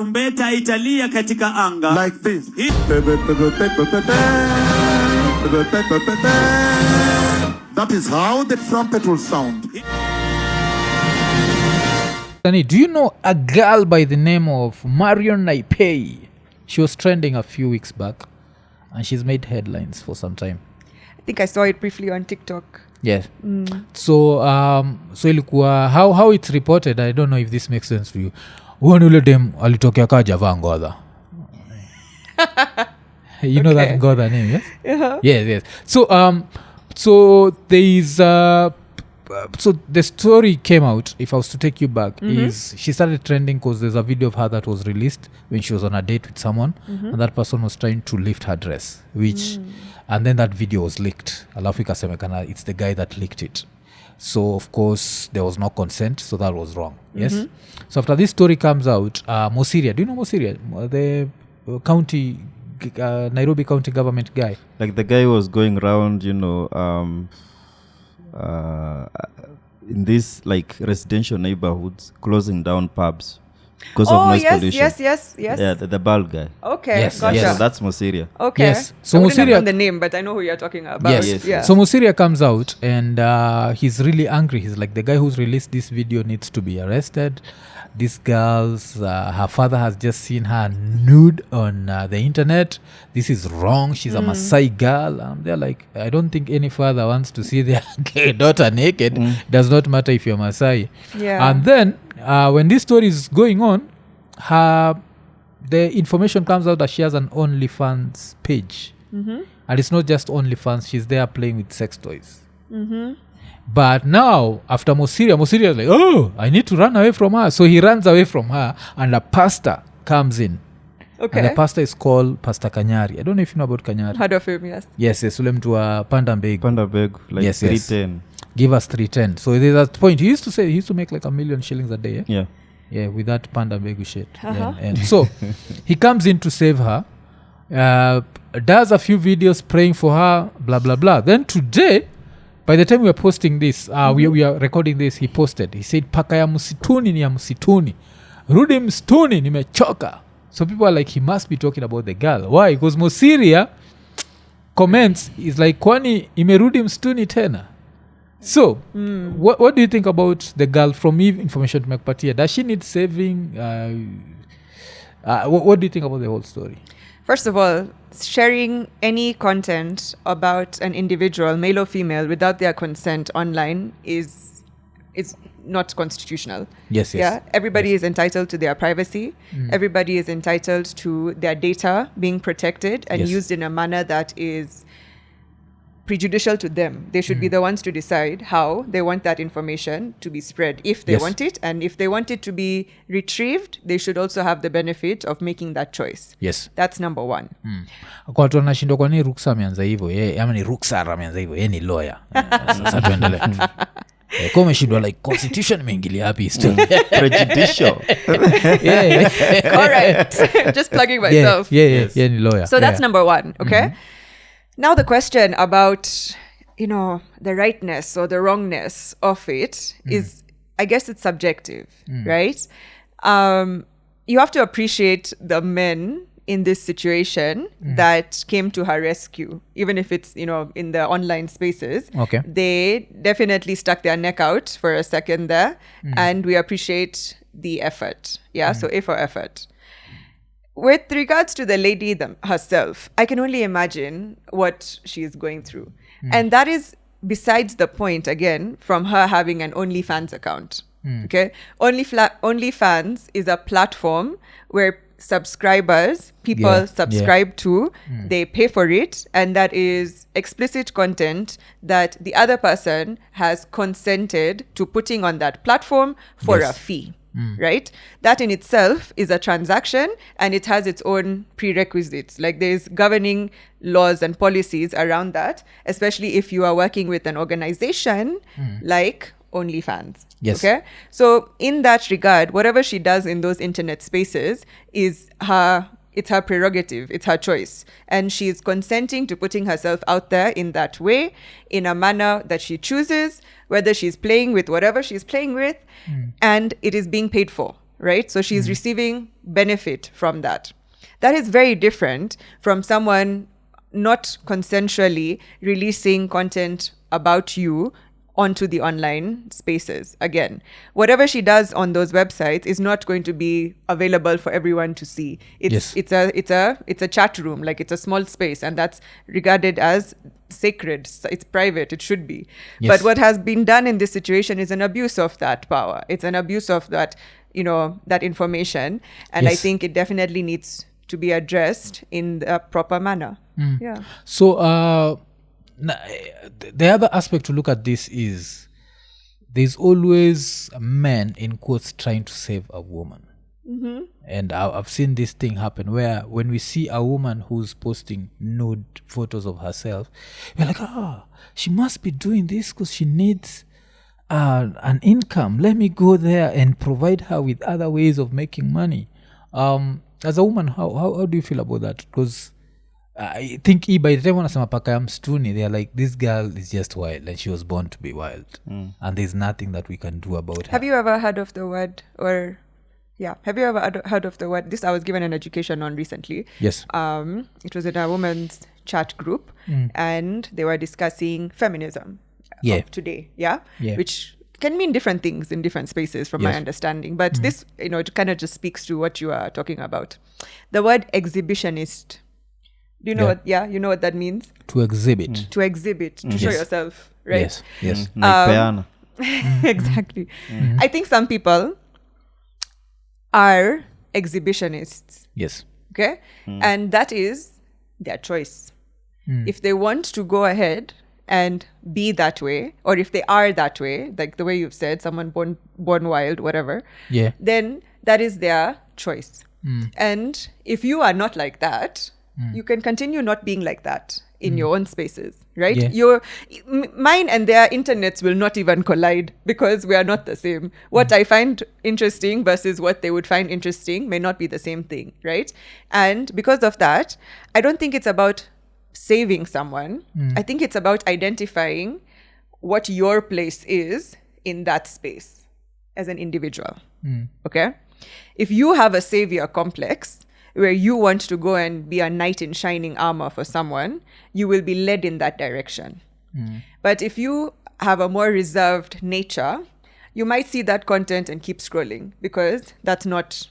Tarumbeta italia katika anga. Like this. That is how the trumpet will sound. Do you know a girl by the name of Marion Naipei? She was trending a few weeks back and she's made headlines for some time. I think I saw it briefly on TikTok. Yes. So ilikuwa how it's reported, I don't know if this makes sense to you. One ule dem alitokea ka Java Ngodha. You know that Ngodha name, yes? Uh-huh. Yes. So there is so the story came out, if I was to take you back, is she started trending because there's a video of her that was released when she was on a date with someone, and that person was trying to lift her dress, which and then that video was leaked. Alafu ikasemekana it's the guy that leaked it. So of course there was no consent, so that was wrong. Yes. So after this story comes out, Mosiria, do you know Mosiria, the county Nairobi county government guy? Like the guy was going around, in these like residential neighborhoods, closing down pubs because of noise pollution. Yes. Yeah, the bald guy. Okay, Yes, gotcha. Yeah, so that's Mosiria. Okay. Yes. So I wouldn't have Mosiria, known the name, but I know who you're talking about. yes. Yeah. So Mosiria comes out and he's really angry. He's like, the guy who's released this video needs to be arrested. This girl's her father has just seen her nude on the internet. This is wrong. She's a Maasai girl. They're like, I don't think any father wants to see their daughter naked. Does not matter if you're Maasai. Yeah. And then when this story is going on, the information comes out that she has an OnlyFans page. And it's not just OnlyFans. She's there playing with sex toys. But now, after Mosiria is like, oh, I need to run away from her. So he runs away from her and a pastor comes in. Okay. And the pastor is called Pastor Kanyari. I don't know if you know about Kanyari. Heard of him, yes. Yes, ule mtu wa Panda Mbegu. Panda Beg, like Yes. 310. Give us 310. So there's that point. He used to make like 1 million shillings a day. Eh? Yeah. Yeah, with that Panda Mbegu shit. And so he comes in to save her, does a few videos praying for her, blah, blah, blah. Then today, by the time we are posting this, we are recording this, he posted. He said, paka ya msituni ni ya msituni. Rudi msituni nimechoka. So people are like, he must be talking about the girl. Why? Because Mosiria comments, is like, kwani imerudi msituni tena? So, what do you think about the girl from information tumekupatia? Does she need saving? What do you think about the whole story? First of all, sharing any content about an individual, male or female, without their consent online is not constitutional. Yes. Yeah, everybody is entitled to their privacy. Everybody is entitled to their data being protected and used in a manner that is prejudicial to them. They should be the ones to decide how they want that information to be spread, if they want it, and if they want it to be retrieved, they should also have the benefit of making that choice. Yes. That's number one. Kwa watu wanashindwa kwa nini Ruksa ameanza hivyo, ama ni Ruksa ameanza hivyo, ni lawyer. Sasa tuendelee. Kwa umeshindwa like constitution imeingilia hapi still. Prejudicial. Correct. Just plugging myself. Yeah, ni lawyer. So that's number one, okay? Now the question about, the rightness or the wrongness of it is, I guess it's subjective, right? You have to appreciate the men in this situation that came to her rescue, even if it's, in the online spaces. Okay. They definitely stuck their neck out for a second there, and we appreciate the effort. Yeah, so A for effort. With regards to the lady herself, I can only imagine what she is going through. And that is besides the point, again, from her having an OnlyFans account. Okay? OnlyFans is a platform where subscribers, people subscribe to, they pay for it, and that is explicit content that the other person has consented to putting on that platform for a fee. Right? That in itself is a transaction, and it has its own prerequisites. Like there's governing laws and policies around that, especially if you are working with an organization like OnlyFans. Yes. Okay? So in that regard, whatever she does in those internet spaces is it's her prerogative, it's her choice. And she's consenting to putting herself out there in that way, in a manner that she chooses, whether she's playing with whatever she's playing with, and it is being paid for. right? So she's receiving benefit from that. That is very different from someone not consensually releasing content about you onto the online spaces. Again, whatever she does on those websites is not going to be available for everyone to see. It's a chat room, like it's a small space, and that's regarded as sacred. It's private. It should be. But what has been done in this situation is an abuse of that power. It's an abuse of that, that information, and I think it definitely needs to be addressed in a proper manner. Yeah. So the other aspect to look at this is there's always men in quotes trying to save a woman. And I've seen this thing happen where when we see a woman who's posting nude photos of herself, we're like, she must be doing this because she needs an income. Let me go there and provide her with other ways of making money. As a woman, how do you feel about that? Because I think by the time wanasema paka ya mstuni, they're like, this girl is just wild and she was born to be wild. And there's nothing that we can do about her. Have you ever heard of the word have you ever heard of the word? This I was given an education on recently. Yes. It was in a women's chat group, and they were discussing feminism of today. Yeah. Which can mean different things in different spaces from my understanding. But this, it kind of just speaks to what you are talking about. The word exhibitionist. Do you know what? Yeah, you know what that means? To exhibit. To exhibit, to show yourself, right? Yes. Naipei. Exactly. I think some people are exhibitionists. Yes. Okay? And that is their choice. If they want to go ahead and be that way, or if they are that way, like the way you've said, someone born wild, whatever, then that is their choice. And if you are not like that, you can continue not being like that in your own spaces, right? Mine and their internets will not even collide because we are not the same. What I find interesting versus what they would find interesting may not be the same thing, right? And because of that, I don't think it's about saving someone. I think it's about identifying what your place is in that space as an individual. Okay? If you have a savior complex where you want to go and be a knight in shining armor for someone, you will be led in that direction. But if you have a more reserved nature, you might see that content and keep scrolling because that's not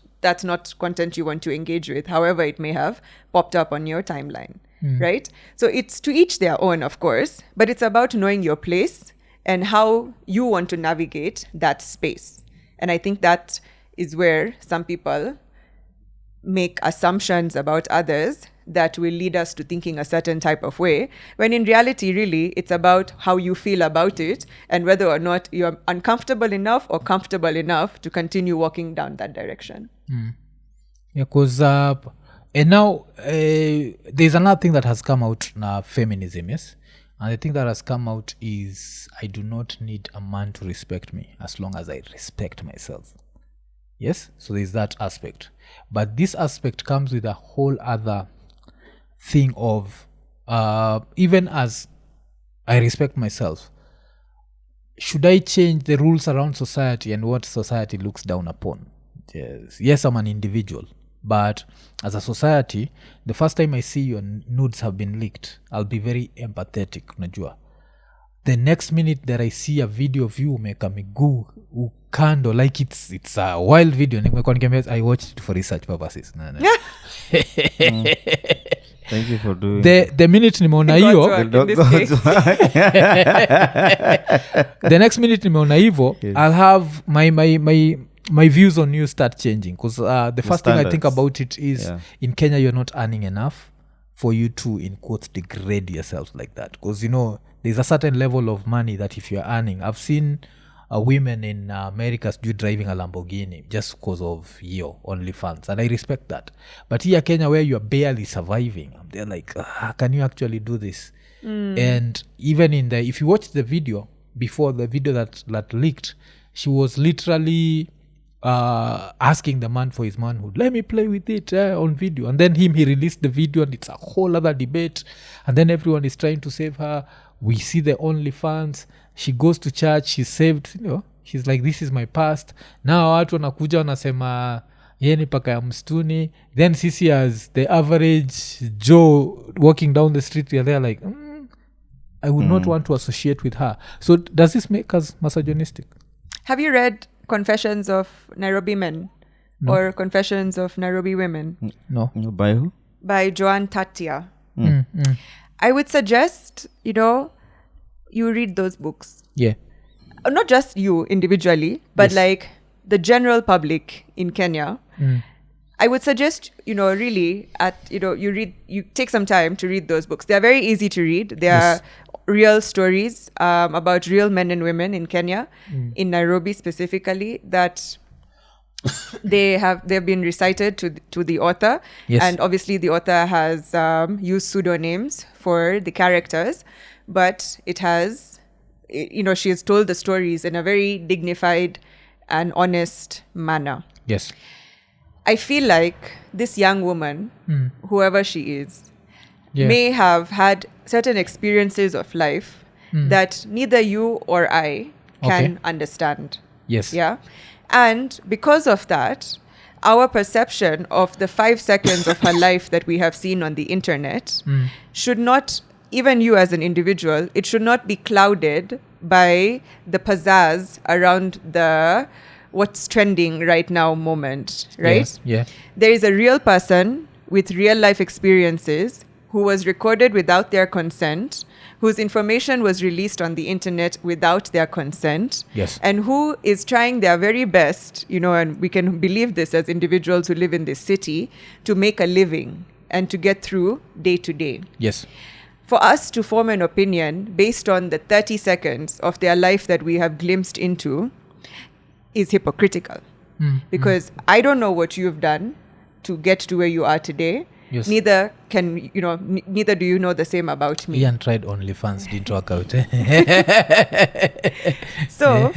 content you want to engage with, however it may have popped up on your timeline, right? So it's to each their own, of course, but it's about knowing your place and how you want to navigate that space. And I think that is where some people make assumptions about others that will lead us to thinking a certain type of way, when in reality, really, it's about how you feel about it and whether or not you're uncomfortable enough or comfortable enough to continue walking down that direction. Yeah, because and now there's another thing that has come out now, feminism, yes? And the thing that has come out is I do not need a man to respect me as long as I respect myself. Yes? So there's that aspect. But this aspect comes with a whole other thing of even as I respect myself, should I change the rules around society and what society looks down upon? Yes, I'm an individual. But as a society, the first time I see your nudes have been leaked, I'll be very empathetic, unajua. The next minute that I see a video of you umeka miguu ukando, like it's a wild video, I watched it for research purposes. Thank you for doing the minute nimeona hiyo the next minute nimeona hivyo, I'll have my views on you start changing because the first thing I think about it is in Kenya you're not earning enough for you to, in quotes, degrade yourself like that, because there's a certain level of money that if you're earning, I've seen women in America driving a Lamborghini just because of your OnlyFans, and I respect that. But here Kenya, where you're barely surviving, they're like, can you actually do this? And even if you watch the video before the video that leaked, she was literally asking the man for his manhood. Let me play with it on video. And then he released the video and it's a whole other debate. And then everyone is trying to save her. We see the OnlyFans. She goes to church. She's saved. She's like, this is my past. Now watu wanakuja wanasema yeye ni paka ya mstuni. Then sisi as the average Joe walking down the street, they're like, I would not want to associate with her. So does this make us misogynistic? Have you read Confessions of Nairobi Men? No. Or Confessions of Nairobi Women? No. By who? By Joan Tatia. I would suggest, you read those books. Yeah. Not just you individually, but Yes. like the general public in Kenya. I would suggest, really you take some time to read those books. They are very easy to read. They are real stories about real men and women in Kenya, in Nairobi specifically, that they've been recited to the author. Yes. And obviously the author has used pseudonyms for the characters, but it has, she has told the stories in a very dignified and honest manner. Yes. I feel like this young woman, whoever she is, Yeah. may have had certain experiences of life that neither you or I can understand. Yes. Yeah. And because of that, our perception of the 5 seconds of her life that we have seen on the internet should not, even you as an individual, it should not be clouded by the pizzazz around the what's trending right now moment, right? Yeah. There is a real person with real life experiences who was recorded without their consent, whose information was released on the internet without their consent, Yes. and who is trying their very best, and we can believe this as individuals who live in this city, to make a living and to get through day to day. Yes. For us to form an opinion based on the 30 seconds of their life that we have glimpsed into is hypocritical. Because I don't know what you've done to get to where you are today. Yes. Neither can, neither do you know the same about me. Ian tried OnlyFans, didn't work out. So,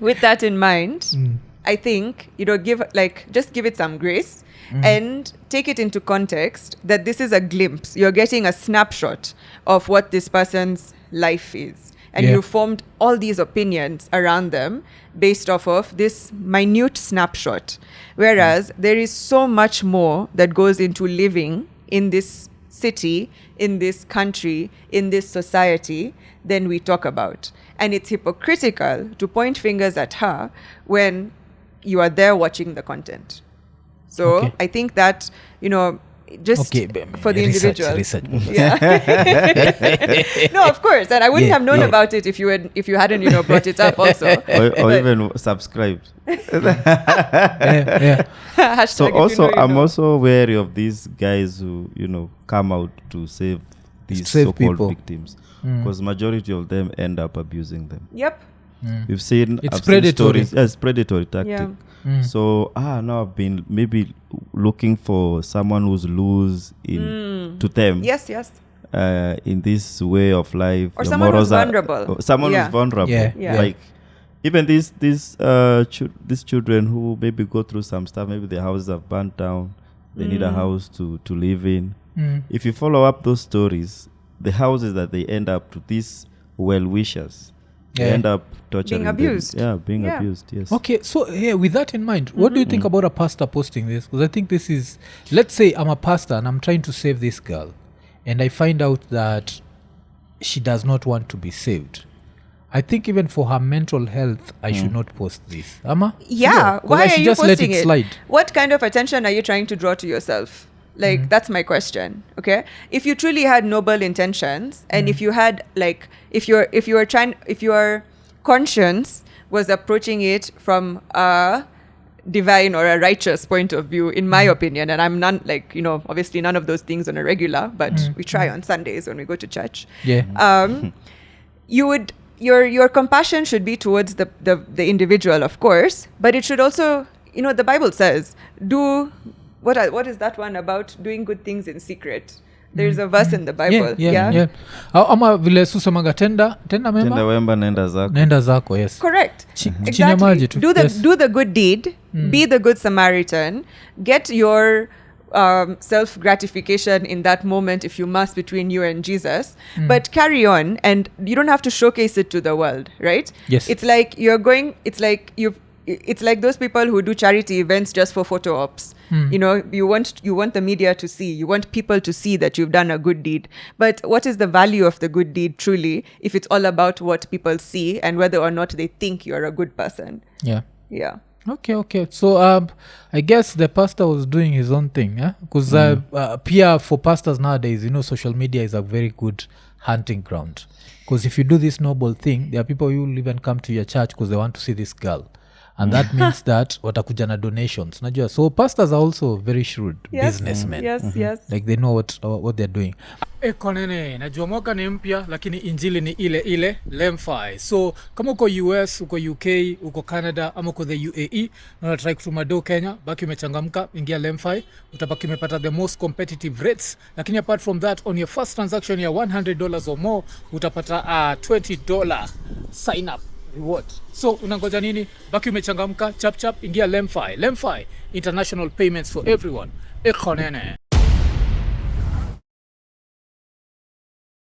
with that in mind, I think, just give it some grace and take it into context that this is a glimpse. You're getting a snapshot of what this person's life is. And you formed all these opinions around them based off of this minute snapshot. Whereas there is so much more that goes into living in this city, in this country, in this society than we talk about. And it's hypocritical to point fingers at her when you are there watching the content. So Okay. I think that, just for the individual. Research. Yeah. No, of course. And I wouldn't have known about it if you hadn't, brought it up also. or even subscribed. Yeah. Hashtag So if you also, know, you I'm know. also wary of these guys who, come out to save these Save so-called people. victims, because majority of them end up abusing them. Yep. We've seen It's I've seen predatory. stories. Yes, predatory tactic. Yeah. So now I've been maybe looking for someone who's loose to them. Yes. In this way of life, Or your someone who's morals are- vulnerable. someone Yeah. who's vulnerable. Yeah. Like even these children who maybe go through some stuff. Maybe their houses have burnt down. They need a house to live in. If you follow up those stories, the houses that they end up to, these well-wishers, they Yeah. end up torturing Being abused. them. Yeah, being Yeah. abused. Yes. Okay, so with that in mind, what do you think about a pastor posting this? Because I think this is, let's say I'm a pastor and I'm trying to save this girl, and I find out that she does not want to be saved. I think even for her mental health, I should not post this. Ama? Yeah. 'Cause Why I are should you just let posting it it? slide. What kind of attention are you trying to draw to yourself? Like, that's my question. Okay. If you truly had noble intentions, and if you had if your conscience was approaching it from a divine or a righteous point of view, in my opinion, and I'm none, obviously none of those things on a regular, but we try on Sundays when we go to church. Yeah. You would, your compassion should be towards the individual, of course, but it should also, the Bible says, do what is that one about doing good things in secret? There's a verse in the Bible. Yeah. Ama vile susemaga tenda Tenda mema wemba nenda zako. nenda zako, yes. Correct. Chini ya maji tu. Do the Yes. do the good deed. Be the good Samaritan. Get your self-gratification in that moment, if you must, between you and Jesus, but carry on, and you don't have to showcase it to the world, right? Yes. It's like it's like those people who do charity events just for photo ops. You know, you want the media to see, you want people to see that you've done a good deed. But what is the value of the good deed truly if it's all about what people see and whether or not they think you're a good person? Yeah. Yeah. Okay. So I guess the pastor was doing his own thing, yeah? Because peer for pastors nowadays, you know, social media is a very good hunting ground. Because if you do this noble thing, there are people who will even come to your church because they want to see this girl. And that means that watakuja na donations. Najua. So pastors are also very shrewd businessmen. Yes. Like they know what they're doing. Iko Nini, najua mwaka ni mpya lakini injili ni ile LemFi. So kama uko US, uko UK, uko Canada ama uko the UAE na unatry kutuma do Kenya, baki umechangamka, ingia LemFi, utabaki umepata the most competitive rates. Lakini apart from that, on your first transaction ya $100 or more, utapata $20 sign up reward. So unangoja nini? Baki umechangamka, chap ingia LemFi. LemFi, international payments for everyone. Iko Nini.